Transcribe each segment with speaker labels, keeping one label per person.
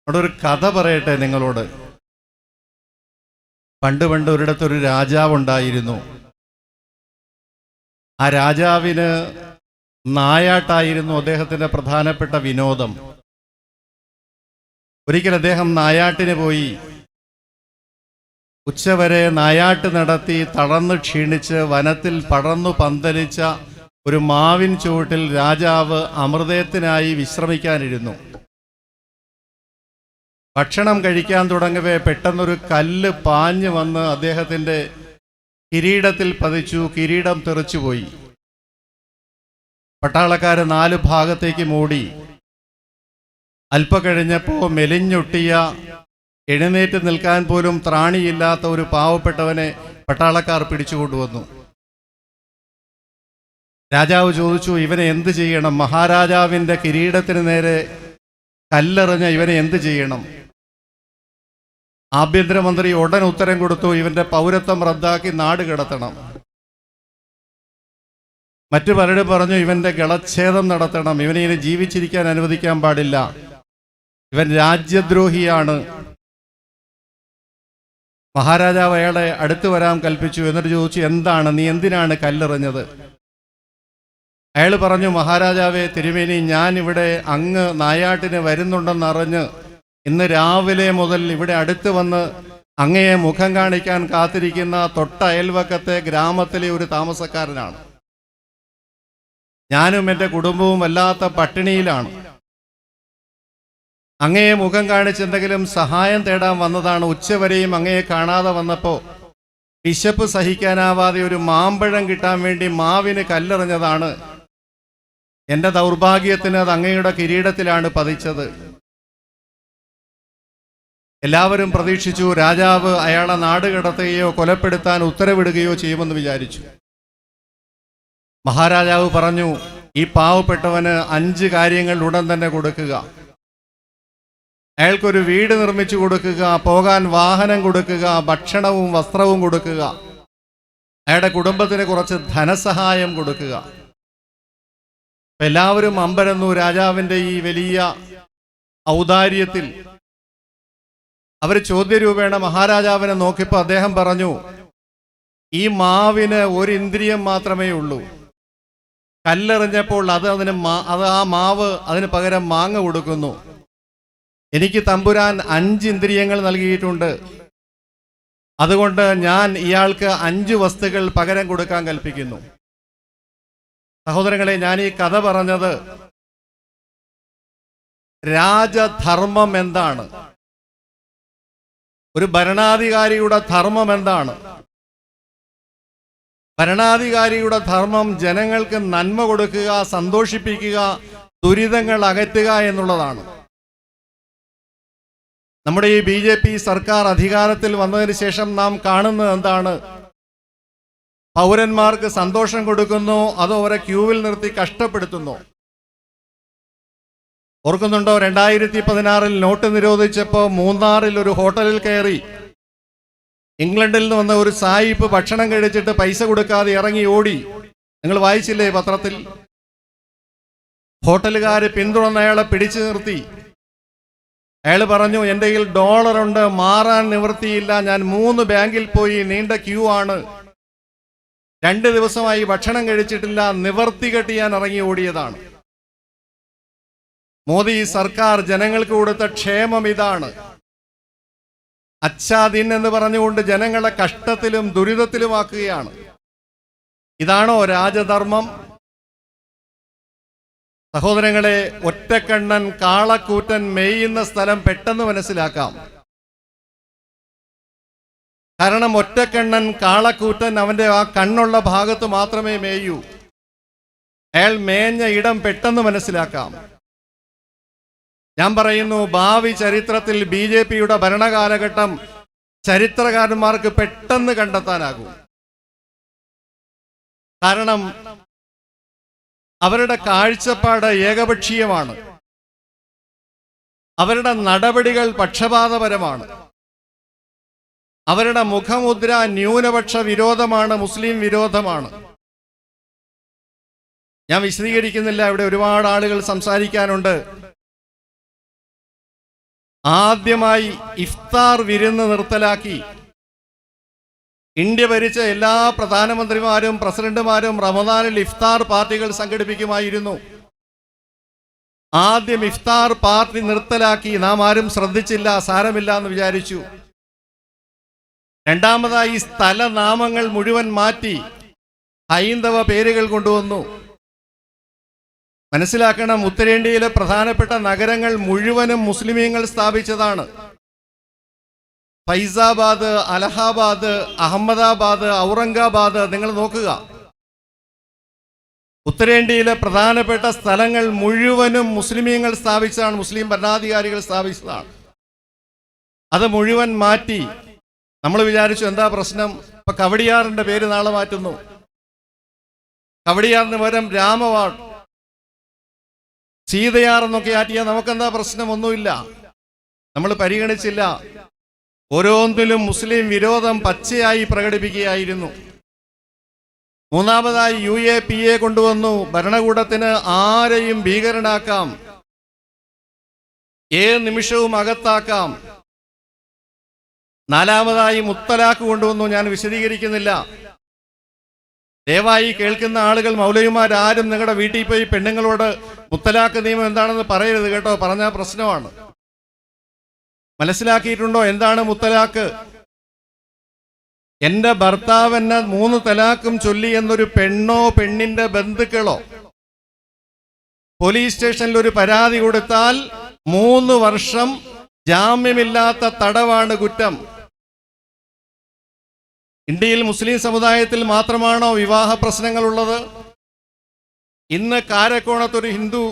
Speaker 1: അവിടെ ഒരു കഥ പറയട്ടെ നിങ്ങളോട്. പണ്ട് ഒരിടത്തൊരു രാജാവുണ്ടായിരുന്നു. ആ രാജാവിന് നായാട്ടായിരുന്നു അദ്ദേഹത്തിൻ്റെ പ്രധാനപ്പെട്ട വിനോദം. ഒരിക്കൽ അദ്ദേഹം നായാട്ടിന് പോയി. ഉച്ചവരെ നായാട്ട് നടത്തി തളർന്നു ക്ഷീണിച്ച് വനത്തിൽ പടർന്നു പന്തലിച്ച ഒരു മാവിൻ ചുവട്ടിൽ രാജാവ് അമൃതത്തിനായി വിശ്രമിക്കാനിരുന്നു. ഭക്ഷണം കഴിക്കാൻ തുടങ്ങവേ പെട്ടെന്നൊരു കല്ല് പാഞ്ഞു വന്ന് അദ്ദേഹത്തിൻ്റെ കിരീടത്തിൽ പതിച്ചു. കിരീടം തെറിച്ചുപോയി. പട്ടാളക്കാർ 4 ഭാഗത്തേക്ക് മൂടി. അല്പ കഴിഞ്ഞപ്പോൾ മെലിഞ്ഞൊട്ടിയ, എഴുന്നേറ്റ് നിൽക്കാൻ പോലും ത്രാണിയില്ലാത്ത ഒരു പാവപ്പെട്ടവനെ പട്ടാളക്കാർ പിടിച്ചുകൊണ്ടുവന്നു. രാജാവ് ചോദിച്ചു, ഇവനെ എന്ത് ചെയ്യണം? മഹാരാജാവിൻ്റെ കിരീടത്തിന് നേരെ കല്ലെറിഞ്ഞ ഇവനെ എന്ത് ചെയ്യണം? ആഭ്യന്തരമന്ത്രി ഉടൻ ഉത്തരം കൊടുത്തു, ഇവന്റെ പൗരത്വം റദ്ദാക്കി നാട് കടത്തണം. മറ്റു പലരും പറഞ്ഞു, ഇവന്റെ ഗളച്ഛേദം നടത്തണം, ഇവനെ ഇനി ജീവിച്ചിരിക്കാൻ അനുവദിക്കാൻ പാടില്ല, ഇവൻ രാജ്യദ്രോഹിയാണ്. മഹാരാജാവ് അയാളെ അടുത്തു വരാൻ കൽപ്പിച്ചു. എന്നിട്ട് ചോദിച്ചു, എന്താണ്, നീ എന്തിനാണ് കല്ലെറിഞ്ഞത്? അയാൾ പറഞ്ഞു, മഹാരാജാവേ തിരുമേനി, ഞാൻ ഇവിടെ അങ്ങ് നായാട്ടിന് വരുന്നുണ്ടെന്നറിഞ്ഞ് ഇന്ന് രാവിലെ മുതൽ ഇവിടെ അടുത്ത് വന്ന് അങ്ങയെ മുഖം കാണിക്കാൻ കാത്തിരിക്കുന്ന തൊട്ട അയൽവക്കത്തെ ഗ്രാമത്തിലെ ഒരു താമസക്കാരനാണ്. ഞാനും എൻ്റെ കുടുംബവും വല്ലാത്ത പട്ടിണിയിലാണ്. അങ്ങയെ മുഖം കാണിച്ച് എന്തെങ്കിലും സഹായം തേടാൻ വന്നതാണ്. ഉച്ചവരെയും അങ്ങയെ കാണാതെ വന്നപ്പോൾ വിശപ്പ് സഹിക്കാനാവാതെ ഒരു മാമ്പഴം കിട്ടാൻ വേണ്ടി മാവിന് കല്ലെറിഞ്ഞതാണ്. എൻ്റെ ദൗർഭാഗ്യത്തിന് അത് അങ്ങയുടെ കിരീടത്തിലാണ് പതിച്ചത്. എല്ലാവരും പ്രതീക്ഷിച്ചു രാജാവ് അയാളെ നാട് കടത്തുകയോ കൊലപ്പെടുത്താൻ ഉത്തരവിടുകയോ ചെയ്യുമെന്ന് വിചാരിച്ചു. മഹാരാജാവ് പറഞ്ഞു, ഈ പാവപ്പെട്ടവന് 5 കാര്യങ്ങൾ ഉടൻ തന്നെ കൊടുക്കുക. അയാൾക്കൊരു വീട് നിർമ്മിച്ചു കൊടുക്കുക, പോകാൻ വാഹനം കൊടുക്കുക, ഭക്ഷണവും വസ്ത്രവും കൊടുക്കുക, അയാളുടെ കുടുംബത്തിന് കുറച്ച് ധനസഹായം കൊടുക്കുക. എല്ലാവരും അമ്പരന്നു രാജാവിൻ്റെ ഈ വലിയ ഔദാര്യത്തിൽ. അവർ ചോദ്യരൂപേണ മഹാരാജാവിനെ നോക്കിയപ്പോൾ അദ്ദേഹം പറഞ്ഞു, ഈ മാവിന് ഒരു ഇന്ദ്രിയം മാത്രമേ ഉള്ളൂ. കല്ലെറിഞ്ഞപ്പോൾ അത് ആ മാവ് അതിന് പകരം മാങ്ങ കൊടുക്കുന്നു. എനിക്ക് തമ്പുരാൻ 5 ഇന്ദ്രിയങ്ങൾ നൽകിയിട്ടുണ്ട്. അതുകൊണ്ട് ഞാൻ ഇയാൾക്ക് 5 വസ്തുക്കൾ പകരം കൊടുക്കാൻ കൽപ്പിക്കുന്നു. സഹോദരങ്ങളെ, ഞാൻ ഈ കഥ പറഞ്ഞത് രാജധർമ്മം എന്താണ്, ഒരു ഭരണാധികാരിയുടെ ധർമ്മം എന്താണ്? ഭരണാധികാരിയുടെ ധർമ്മം ജനങ്ങൾക്ക് നന്മ കൊടുക്കുക, സന്തോഷിപ്പിക്കുക, ദുരിതങ്ങൾ അകറ്റുക എന്നുള്ളതാണ്. നമ്മുടെ ഈ BJP സർക്കാർ അധികാരത്തിൽ വന്നതിന് ശേഷം നാം കാണുന്നത് എന്താണ്? പൗരന്മാർക്ക് സന്തോഷം കൊടുക്കുന്നു, അതോ അവരെ ക്യൂവിൽ നിർത്തി കഷ്ടപ്പെടുത്തുന്നു? ഓർക്കുന്നുണ്ടോ, 2016 നോട്ട് നിരോധിച്ചപ്പോൾ മൂന്നാറിൽ ഒരു ഹോട്ടലിൽ കയറി ഇംഗ്ലണ്ടിൽ നിന്ന് വന്ന ഒരു സായിപ്പ് ഭക്ഷണം കഴിച്ചിട്ട് പൈസ കൊടുക്കാതെ ഇറങ്ങി ഓടി. നിങ്ങൾ വായിച്ചില്ലേ പത്രത്തിൽ? ഹോട്ടലുകാർ പിന്തുടർന്ന് അയാളെ പിടിച്ചു നിർത്തി. അയാൾ പറഞ്ഞു, എൻ്റെ കയ്യിൽ $ഉണ്ട്, മാറാൻ നിവൃത്തിയില്ല, ഞാൻ 3 ബാങ്കിൽ പോയി, നീണ്ട ക്യൂ ആണ്, 2 ദിവസമായി ഭക്ഷണം കഴിച്ചിട്ടില്ല, നിവർത്തി കെട്ടി ഞാൻ ഇറങ്ങി ഓടിയതാണ്. മോദി സർക്കാർ ജനങ്ങൾക്ക് കൊടുത്ത ക്ഷേമം ഇതാണ്. അച്ഛാദിൻ എന്ന് പറഞ്ഞുകൊണ്ട് ജനങ്ങളെ കഷ്ടത്തിലും ദുരിതത്തിലുമാക്കുകയാണ്. ഇതാണോ രാജധർമ്മം? സഹോദരങ്ങളെ, ഒറ്റക്കണ്ണൻ കാളക്കൂറ്റൻ മേയുന്ന സ്ഥലം പെട്ടെന്ന് മനസ്സിലാക്കാം. കാരണം ഒറ്റക്കണ്ണൻ കാളക്കൂറ്റൻ അവൻ്റെ ആ കണ്ണുള്ള ഭാഗത്ത് മാത്രമേ മേയൂ. അയാൾ മേഞ്ഞ ഇടം പെട്ടെന്ന് മനസ്സിലാക്കാം. ഞാൻ പറയുന്നു, ഭാവി ചരിത്രത്തിൽ BJPയുടെ ഭരണകാലഘട്ടം ചരിത്രകാരന്മാർക്ക് പെട്ടെന്ന് കണ്ടെത്താനാകും. കാരണം അവരുടെ കാഴ്ചപ്പാട് ഏകപക്ഷീയമാണ്. അവരുടെ നടപടികൾ പക്ഷപാതപരമാണ്. അവരുടെ മുഖമുദ്ര ന്യൂനപക്ഷ വിരോധമാണ്, മുസ്ലിം വിരോധമാണ്. ഞാൻ വിശദീകരിക്കുന്നില്ല, ഇവിടെ ഒരുപാട് ആളുകൾ സംസാരിക്കാനുണ്ട്. ആദ്യമായി ഇഫ്താർ വിരുന്ന് നിർത്തലാക്കി. ഇന്ത്യ ഭരിച്ച എല്ലാ പ്രധാനമന്ത്രിമാരും പ്രസിഡന്റുമാരും റമദാനിൽ ഇഫ്താർ പാർട്ടികൾ സംഘടിപ്പിക്കുമായിരുന്നു. ആദ്യം ഇഫ്താർ പാർട്ടി നിർത്തലാക്കി. നാം ആരും ശ്രദ്ധിച്ചില്ല, സാരമില്ല എന്ന് വിചാരിച്ചു. രണ്ടാമതായി സ്ഥലനാമങ്ങൾ മുഴുവൻ മാറ്റി ഹൈന്ദവ പേരുകൾ കൊണ്ടുവന്നു. മനസ്സിലാക്കണം, ഉത്തരേന്ത്യയിലെ പ്രധാനപ്പെട്ട നഗരങ്ങൾ മുഴുവനും മുസ്ലിമീങ്ങൾ സ്ഥാപിച്ചതാണ്. ഫൈസാബാദ്, അലഹാബാദ്, അഹമ്മദാബാദ്, ഔറംഗാബാദ്, നിങ്ങൾ നോക്കുക. ഉത്തരേന്ത്യയിലെ പ്രധാനപ്പെട്ട സ്ഥലങ്ങൾ മുഴുവനും മുസ്ലിമീങ്ങൾ സ്ഥാപിച്ചതാണ്, മുസ്ലിം ഭരണാധികാരികൾ സ്ഥാപിച്ചതാണ്. അത് മുഴുവൻ മാറ്റി. നമ്മൾ വിചാരിച്ചു എന്താ പ്രശ്നം, ഇപ്പൊ കവടിയാറിന്റെ പേര് നാളെ മാറ്റുന്നു. കവടിയാറിന് പകരം രാമവാഡ്, സീതയാർ എന്നൊക്കെ ആറ്റിയാൽ നമുക്കെന്താ പ്രശ്നം? ഒന്നുമില്ല. നമ്മൾ പരിഗണിച്ചില്ല. ഓരോന്നിലും മുസ്ലിം വിരോധം പച്ചയായി പ്രകടിപ്പിക്കുകയായിരുന്നു. മൂന്നാമതായി UAPA കൊണ്ടുവന്നു. ഭരണകൂടത്തിന് ആരെയും ഭീകരനാക്കാം, ഏത് നിമിഷവും അകത്താക്കാം. നാലാമതായി മുത്തലാഖ് കൊണ്ടുവന്നു. ഞാൻ വിശദീകരിക്കുന്നില്ല. ദയവായി കേൾക്കുന്ന ആളുകൾ, മൗലവിമാരാരും നിങ്ങളുടെ വീട്ടിൽ പോയി പെണ്ണുങ്ങളോട് മുത്തലാഖ് നിയമം എന്താണെന്ന് പറയരുത് കേട്ടോ, പറഞ്ഞാൽ പ്രശ്നമാണ്. മനസ്സിലാക്കിയിട്ടുണ്ടോ എന്താണ് മുത്തലാഖ്? എന്റെ ഭർത്താവ് എന്നെ 3 തലാഖും ചൊല്ലി എന്നൊരു പെണ്ണോ പെണ്ണിന്റെ ബന്ധുക്കളോ പോലീസ് സ്റ്റേഷനിൽ ഒരു പരാതി കൊടുത്താൽ 3 വർഷം ജാമ്യമില്ലാത്ത തടവാണ് കുറ്റം. ഇന്ത്യയിൽ മുസ്ലിം സമുദായത്തിൽ മാത്രമാണോ വിവാഹ പ്രശ്നങ്ങളുള്ളത്? ഇന്ന് കാരക്കോണത്തൊരു ഹിന്ദു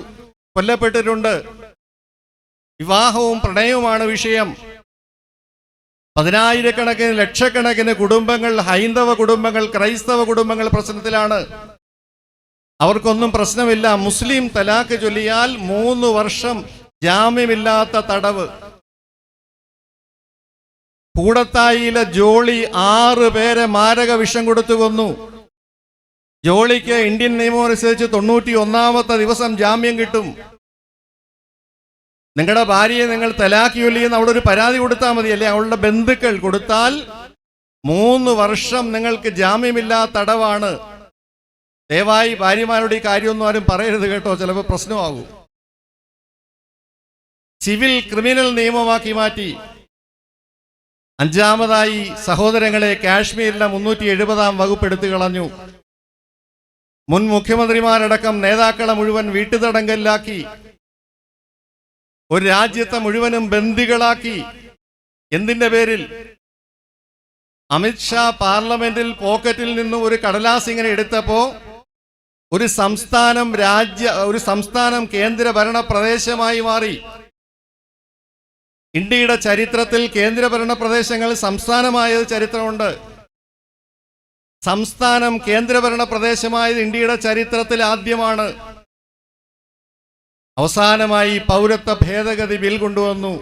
Speaker 1: കൊല്ലപ്പെട്ടിട്ടുണ്ട്. വിവാഹവും പ്രണയവുമാണ് വിഷയം. 10,000-കണക്കിന് ലക്ഷക്കണക്കിന് കുടുംബങ്ങൾ, ഹൈന്ദവ കുടുംബങ്ങൾ, ക്രൈസ്തവ കുടുംബങ്ങൾ പ്രശ്നത്തിലാണ്. അവർക്കൊന്നും പ്രശ്നമില്ല. മുസ്ലിം തലാഖ് ചൊല്ലിയാൽ 3 വർഷം ജാമ്യമില്ലാത്ത തടവ്. കൂടത്തായിയിലെ ജോളി 6 പേരെ മാരക വിഷം കൊടുത്തു കൊന്നു. ജോളിക്ക് ഇന്ത്യൻ നിയമം അനുസരിച്ച് 91-ാമത്തെ ദിവസം ജാമ്യം കിട്ടും. നിങ്ങളുടെ ഭാര്യയെ നിങ്ങൾ തലാഖ് ചൊല്ലിയെന്ന് അവിടെ ഒരു പരാതി കൊടുത്താൽ മതി, അല്ലെ അവളുടെ ബന്ധുക്കൾ കൊടുത്താൽ 3 വർഷം നിങ്ങൾക്ക് ജാമ്യമില്ലാത്ത തടവാണ്. ദയവായി ഭാര്യമാരുടെ ഈ കാര്യമൊന്നും ആരും പറയരുത് കേട്ടോ, ചിലപ്പോൾ പ്രശ്നമാകും. സിവിൽ ക്രിമിനൽ നിയമമാക്കി മാറ്റി. 5-ാമതായി സഹോദരങ്ങളെ, കാശ്മീരിലെ 370-ാം വകുപ്പ് എടുത്തു കളഞ്ഞു. മുൻ മുഖ്യമന്ത്രിമാരടക്കം നേതാക്കളെ മുഴുവൻ വീട്ടുതടങ്കലിലാക്കി. ഒരു രാജ്യത്തെ മുഴുവനും ബന്ദികളാക്കി. എന്തിന്റെ പേരിൽ? അമിത്ഷാ പാർലമെന്റിൽ പോക്കറ്റിൽ നിന്നും ഒരു കടലാസ് ഇങ്ങനെ എടുത്തപ്പോ ഒരു സംസ്ഥാനം കേന്ദ്രഭരണ പ്രദേശമായി മാറി. ഇന്ത്യയുടെ ചരിത്രത്തിൽ കേന്ദ്രഭരണ പ്രദേശങ്ങൾ സംസ്ഥാനമായത് ചരിത്രമുണ്ട്. സംസ്ഥാനം കേന്ദ്രഭരണ പ്രദേശമായത് ഇന്ത്യയുടെ ചരിത്രത്തിൽ ആദ്യമാണ്. അവസാനമായി പൗരത്വ ഭേദഗതി ബിൽ കൊണ്ടുവന്നു.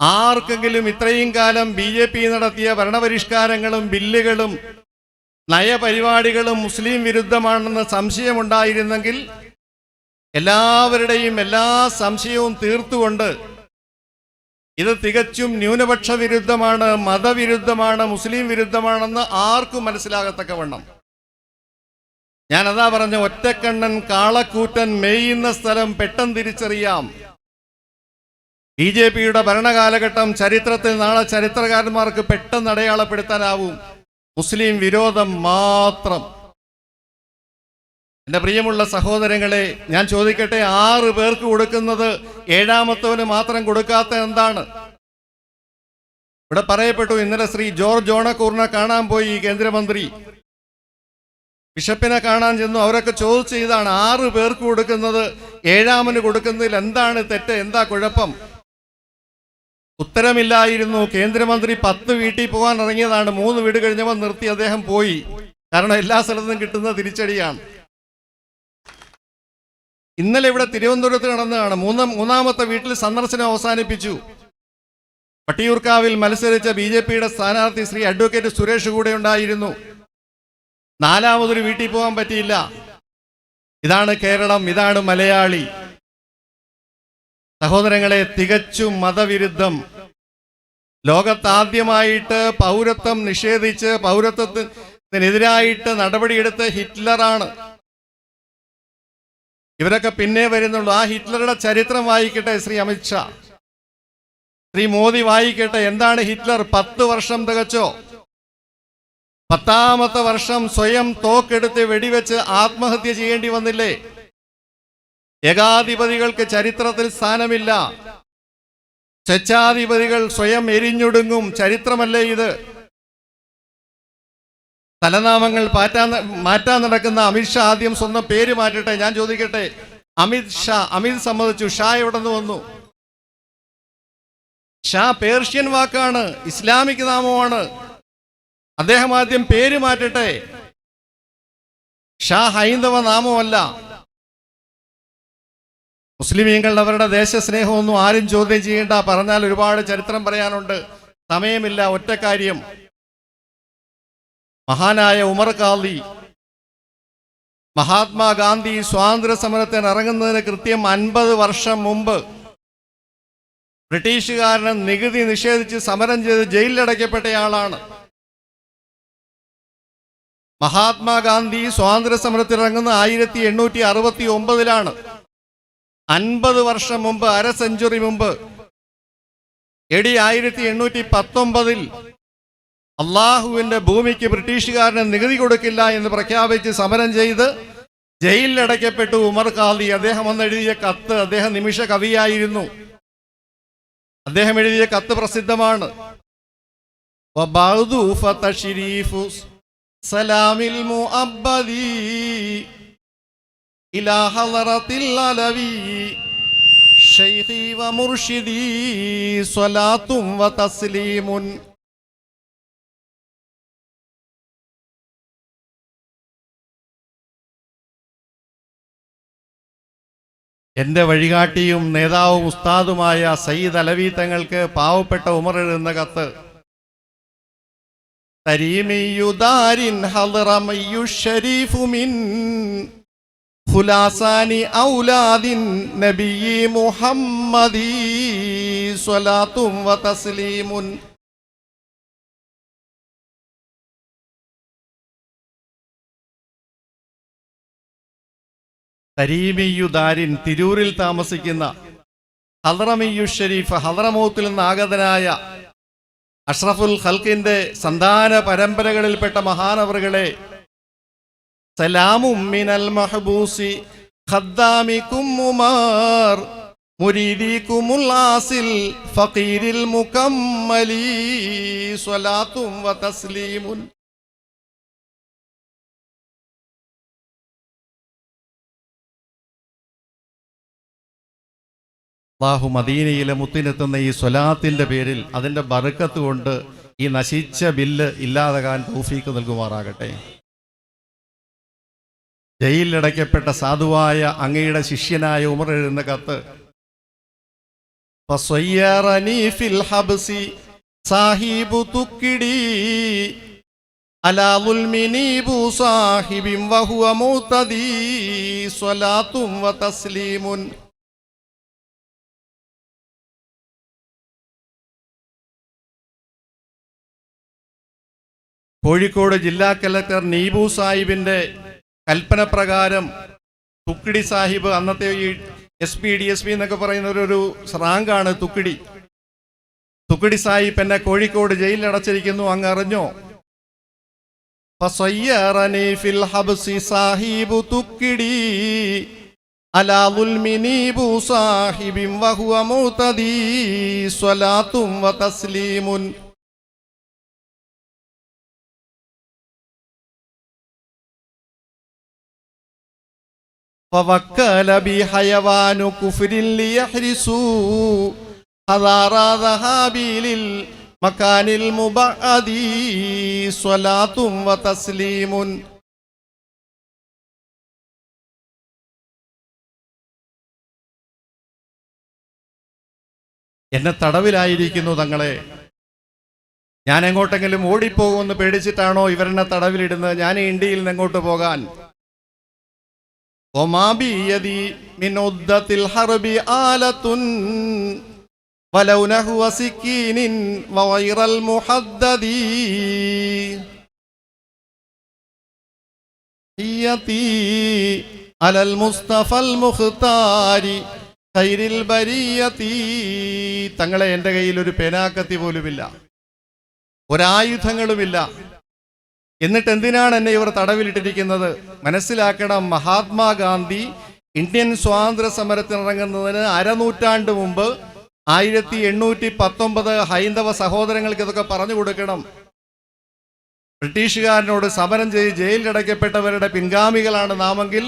Speaker 1: ആർക്കെങ്കിലും ഇത്രയും കാലം BJP നടത്തിയ ഭരണപരിഷ്കാരങ്ങളും ബില്ലുകളും നയപരിപാടികളും മുസ്ലിം വിരുദ്ധമാണെന്ന് സംശയമുണ്ടായിരുന്നെങ്കിൽ എല്ലാവരുടെയും എല്ലാ സംശയവും തീർത്തുകൊണ്ട് ഇത് തികച്ചും ന്യൂനപക്ഷ വിരുദ്ധമാണ്, മതവിരുദ്ധമാണ്, മുസ്ലിം വിരുദ്ധമാണെന്ന് ആർക്കും മനസ്സിലാകത്തക്കവണ്ണം. ഞാനതാ പറഞ്ഞ, ഒറ്റക്കണ്ണൻ കാളക്കൂറ്റൻ മേയുന്ന സ്ഥലം പെട്ടെന്ന് തിരിച്ചറിയാം. BJPയുടെ ഭരണകാലഘട്ടം ചരിത്രത്തിൽ നാളെ ചരിത്രകാരന്മാർക്ക് പെട്ടെന്ന് അടയാളപ്പെടുത്താനാവും. മുസ്ലിം വിരോധം മാത്രം. എൻ്റെ പ്രിയമുള്ള സഹോദരങ്ങളെ, ഞാൻ ചോദിക്കട്ടെ, 6 പേർക്ക് കൊടുക്കുന്നത് 7-ാമത്തവന് മാത്രം കൊടുക്കാത്ത എന്താണ്? ഇവിടെ പറയപ്പെട്ടു, ഇന്നലെ ശ്രീ ജോർജ് ഓണക്കൂറിനെ കാണാൻ പോയി കേന്ദ്രമന്ത്രി. ബിഷപ്പിനെ കാണാൻ ചെന്നു. അവരൊക്കെ ചോദിച്ചു, ഇതാണ് 6 പേർക്ക് കൊടുക്കുന്നത് 7-ാമന് കൊടുക്കുന്നതിൽ എന്താണ് തെറ്റ്, എന്താ കുഴപ്പം? ഉത്തരമില്ലായിരുന്നു. കേന്ദ്രമന്ത്രി 10 വീട്ടിൽ പോകാൻ ഇറങ്ങിയതാണ്. 3 വീട് കഴിഞ്ഞപ്പോൾ നിർത്തി അദ്ദേഹം പോയി. കാരണം എല്ലാ സ്ഥലത്തും കിട്ടുന്ന തിരിച്ചടിയാണ്. ഇന്നലെ ഇവിടെ തിരുവനന്തപുരത്ത് നടന്നതാണ്. 3-ാമത്തെ വീട്ടിൽ സന്ദർശനം അവസാനിപ്പിച്ചു. വട്ടിയൂർക്കാവിൽ മത്സരിച്ച BJPയുടെ സ്ഥാനാർത്ഥി ശ്രീ അഡ്വക്കേറ്റ് സുരേഷ് കൂടെ ഉണ്ടായിരുന്നു. 4-ാമതൊരു വീട്ടിൽ പോകാൻ പറ്റിയില്ല. ഇതാണ് കേരളം, ഇതാണ് മലയാളി. സഹോദരങ്ങളെ, തികച്ചും മതവിരുദ്ധം. ലോകത്താദ്യമായിട്ട് പൗരത്വം നിഷേധിച്ച് പൗരത്വത്തിനെതിരായിട്ട് നടപടിയെടുത്ത ഹിറ്റ്ലറാണ്. ഇവരൊക്കെ പിന്നെ വരുന്നുള്ളൂ. ആ ഹിറ്റ്ലറുടെ ചരിത്രം വായിക്കട്ടെ ശ്രീ അമിത്ഷാ, ശ്രീ മോദി വായിക്കട്ടെ. എന്താണ് ഹിറ്റ്ലർ? 10 വർഷം തികച്ചോ? 10ാമത്തെ വർഷം സ്വയം തോക്കെടുത്ത് വെടിവെച്ച് ആത്മഹത്യ ചെയ്യേണ്ടി വന്നില്ലേ? ഏകാധിപതികൾക്ക് ചരിത്രത്തിൽ സ്ഥാനമില്ല. സ്വേച്ഛാധിപതികൾ സ്വയം എരിഞ്ഞൊടുങ്ങും. ചരിത്രമല്ലേ ഇത്? തലനാമങ്ങൾ മാറ്റാൻ നടക്കുന്ന അമിത്ഷാ ആദ്യം സ്വന്തം പേര് മാറ്റട്ടെ. ഞാൻ ചോദിക്കട്ടെ, അമിത് ഷാ, അമിത് സമ്മതിച്ചു, ഷാ എവിടെ നിന്ന് വന്നു? ഷാ പേർഷ്യൻ വാക്കാണ്, ഇസ്ലാമിക് നാമമാണ്. അദ്ദേഹം ആദ്യം പേര് മാറ്റട്ടെ. ഷാ ഹൈന്ദവ നാമമല്ല. മുസ്ലിമീങ്ങൾ അവരുടെ ദേശസ്നേഹമൊന്നും ആരും ചോദ്യം ചെയ്യേണ്ട. പറഞ്ഞാൽ ഒരുപാട് ചരിത്രം പറയാനുണ്ട്, സമയമില്ല. ഒറ്റ കാര്യം, മഹാനായ ഉമർ ഖാദി, മഹാത്മാഗാന്ധി സ്വാതന്ത്ര്യ സമരത്തിന് ഇറങ്ങുന്നതിന് കൃത്യം 50 വർഷം മുമ്പ് ബ്രിട്ടീഷുകാരന് നികുതി നിഷേധിച്ച് സമരം ചെയ്ത് ജയിലിലടയ്ക്കപ്പെട്ടയാളാണ്. മഹാത്മാഗാന്ധി സ്വാതന്ത്ര്യ സമരത്തിൽ ഇറങ്ങുന്ന 1869 50 വർഷം മുമ്പ്, അര സെഞ്ചുറി മുമ്പ്, AD 1819 അള്ളാഹുവിന്റെ ഭൂമിക്ക് ബ്രിട്ടീഷുകാരന് നികുതി കൊടുക്കില്ല എന്ന് പ്രഖ്യാപിച്ച് സമരം ചെയ്ത് ജയിലിലടയ്ക്കപ്പെട്ടു ഉമർ ഖാദി. അദ്ദേഹം എഴുതിയ കത്ത്, അദ്ദേഹം നിമിഷ കവിയായിരുന്നു. അദ്ദേഹം എഴുതിയ കത്ത് പ്രസിദ്ധമാണ്. സലാമിൽ മുഅബ്ബദി ഇലാ ഹളറത്തിൽ അലവി ശൈഖി വ മുർഷിദി സ്വലാത്തും വ തസ്ലീമുൻ. എൻ്റെ വഴികാട്ടിയും നേതാവും ഉസ്താദുമായ സയ്യിദ് അലവി തങ്ങൾക്ക് പാവപ്പെട്ട ഉമർ എഴുതുന്ന കത്ത്. തരീമിയുദാരിൻ ഹളറമയ്യു ശരീഫു മിൻ ഖുലാസാനി ഔലാദിൻ നബിയി മുഹമ്മദി സ്വലാത്തും വ തസ്ലീമുൻ. തരീമിയുദാരിൻ, തിരൂരിൽ താമസിക്കുന്ന, ഹളറമിയു ഷരീഫ്, ഹളറമൗത്തിൽ നിന്ന് ആഗതനായ അഷ്റഫുൽ ഖൽഖിന്റെ സന്താന പരമ്പരകളിൽപ്പെട്ട മഹാനവറുകളെ, സലാമും മിനൽ മഹബൂസി ഖദ്ദാമികും ഉമർ മുരീദികുമുൽ ആസിൽ ഫഖീരിൽ മുകമ്മലി സ്വലാത്തും വ തസ്ലീമുൻ. അല്ലാഹു മദീനയിലെ മുത്തിനെത്തുന്ന ഈ സ്വലാത്തിന്റെ പേരിൽ അതിൻ്റെ ബറക്കത്ത് കൊണ്ട് ഈ നശിച്ച ബില്ല് ഇല്ലാതാകാൻ തൗഫീക്ക് നൽകുമാറാകട്ടെ. ജയിലിലടയ്ക്കപ്പെട്ട സാധുവായ അങ്ങയുടെ ശിഷ്യനായ ഉമർ എഴുതുന്ന കത്ത്. ഫസയ്യറനി ഫിൽ ഹബ്സി സാഹിബു തുക്കിടി അലാ ദുൽമിനി ബു സാഹിബിൻ വഹുവ മുതദി സ്വലാത്തും വ തസ്ലീമുൻ. കോഴിക്കോട് ജില്ലാ കലക്ടർ നീബു സാഹിബിൻ്റെ കൽപ്പന പ്രകാരം തുക്കിടി സാഹിബ്, അന്നത്തെ ഈ SP DSP എന്നൊക്കെ പറയുന്ന ഒരു റാങ്കാണ് തുക്കിടി. തുക്കിടി സാഹിബ് എന്നെ കോഴിക്കോട് ജയിലിൽ അടച്ചിരിക്കുന്നു, അങ്ങ് അറിഞ്ഞോ? ഫസയ്യറനി ഫിൽ ഹബ്സി സാഹിബു തുക്കിടി അലാ ദുൽമിനി ബു സാഹിബിൻ വഹുവ മുതദി സ്വലാത്തും വ തസ്ലീമുൻ. فوكل بحيوان كفر ليحرسوا حضار ذهابي للمكان المبعد صلاة وتسليم. എന്നെ തടവിലായിരിക്കുന്നു തങ്ങളെ. ഞാൻ എങ്ങോട്ടെങ്കിലും ഓടിപ്പോകുമെന്ന് പേടിച്ചിട്ടാണോ ഇവരെന്നെ തടവിലിടുന്നത്? ഞാൻ ഇന്ത്യയിൽ നിന്ന് എങ്ങോട്ട് പോകാൻ? വമാ ബിയദി മിൻ ഉദ്ദത്തിൽ ഹർബി ആലത്തുൻ വലൗ നഹ്വ സിക്കീനിൻ വഗൈറൽ മുഹദ്ദദി യതി അലൽ മുസ്തഫൽ മുഖ്താരി ഖൈറിൽ ബരിയതി. തങ്ങളെ എൻ്റെ കയ്യിൽ ഒരു പേനാക്കത്തി പോലുമില്ല, ഒരായുധങ്ങളുമില്ല. എന്നിട്ട് എന്തിനാണ് എന്നെ ഇവർ തടവിലിട്ടിരിക്കുന്നത്? മനസ്സിലാക്കണം, മഹാത്മാഗാന്ധി ഇന്ത്യൻ സ്വാതന്ത്ര്യ സമരത്തിനിറങ്ങുന്നതിന് അരനൂറ്റാണ്ട് മുമ്പ് 1819 ഹൈന്ദവ സഹോദരങ്ങൾക്ക് ഇതൊക്കെ പറഞ്ഞു കൊടുക്കണം. ബ്രിട്ടീഷുകാരനോട് സമരം ചെയ്ത് ജയിലിലടയ്ക്കപ്പെട്ടവരുടെ പിൻഗാമികളാണ് നാമെങ്കിൽ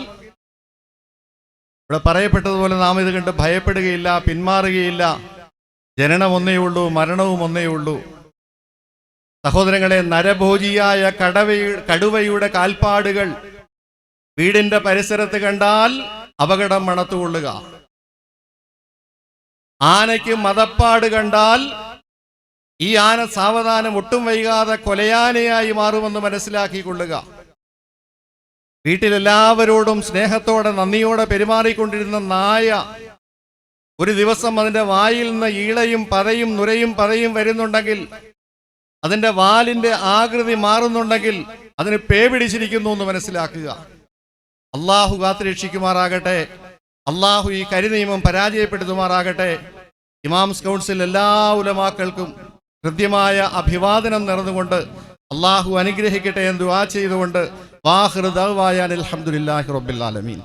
Speaker 1: ഇവിടെ പറയപ്പെട്ടതുപോലെ നാം ഇത് കണ്ട് ഭയപ്പെടുകയില്ല, പിന്മാറുകയില്ല. ജനനം ഒന്നേ ഉള്ളൂ, മരണവും ഒന്നേ ഉള്ളൂ. സഹോദരങ്ങളെ, നരഭോജിയായ കടുവയുടെ കാൽപ്പാടുകൾ വീടിന്റെ പരിസരത്ത് കണ്ടാൽ അപകടം മണത്തുകൊള്ളുക. ആനയ്ക്ക് മദപ്പാട് കണ്ടാൽ ഈ ആന സാവധാനം ഒട്ടും വൈകാതെ കൊലയാനയായി മാറുമെന്ന് മനസ്സിലാക്കിക്കൊള്ളുക. വീട്ടിലെല്ലാവരോടും സ്നേഹത്തോടെ നന്ദിയോടെ പെരുമാറിക്കൊണ്ടിരുന്ന നായ ഒരു ദിവസം അതിൻ്റെ വായിൽ നിന്ന് ഈളയും പതയും നുരയും പതയും വരുന്നുണ്ടെങ്കിൽ, അതിൻ്റെ വാലിൻ്റെ ആകൃതി മാറുന്നുണ്ടെങ്കിൽ അതിന് പേ പിടിച്ചിരിക്കുന്നു എന്ന് മനസ്സിലാക്കുക. അള്ളാഹു കാത്തുരക്ഷിക്കുമാറാകട്ടെ. അള്ളാഹു ഈ കരിനിയമം പരാജയപ്പെടുത്തുമാറാകട്ടെ. ഇമാംസ് കൗൺസിൽ എല്ലാ ഉലമാക്കൾക്കും കൃത്യമായ അഭിവാദനം നേർന്നുകൊണ്ട് അള്ളാഹു അനുഗ്രഹിക്കട്ടെ എന്ന് ദുആ ചെയ്തുകൊണ്ട് വാഖിറു ദഅ്വാനാ അൽഹംദുലില്ലാഹി റബ്ബിൽ ആലമീൻ.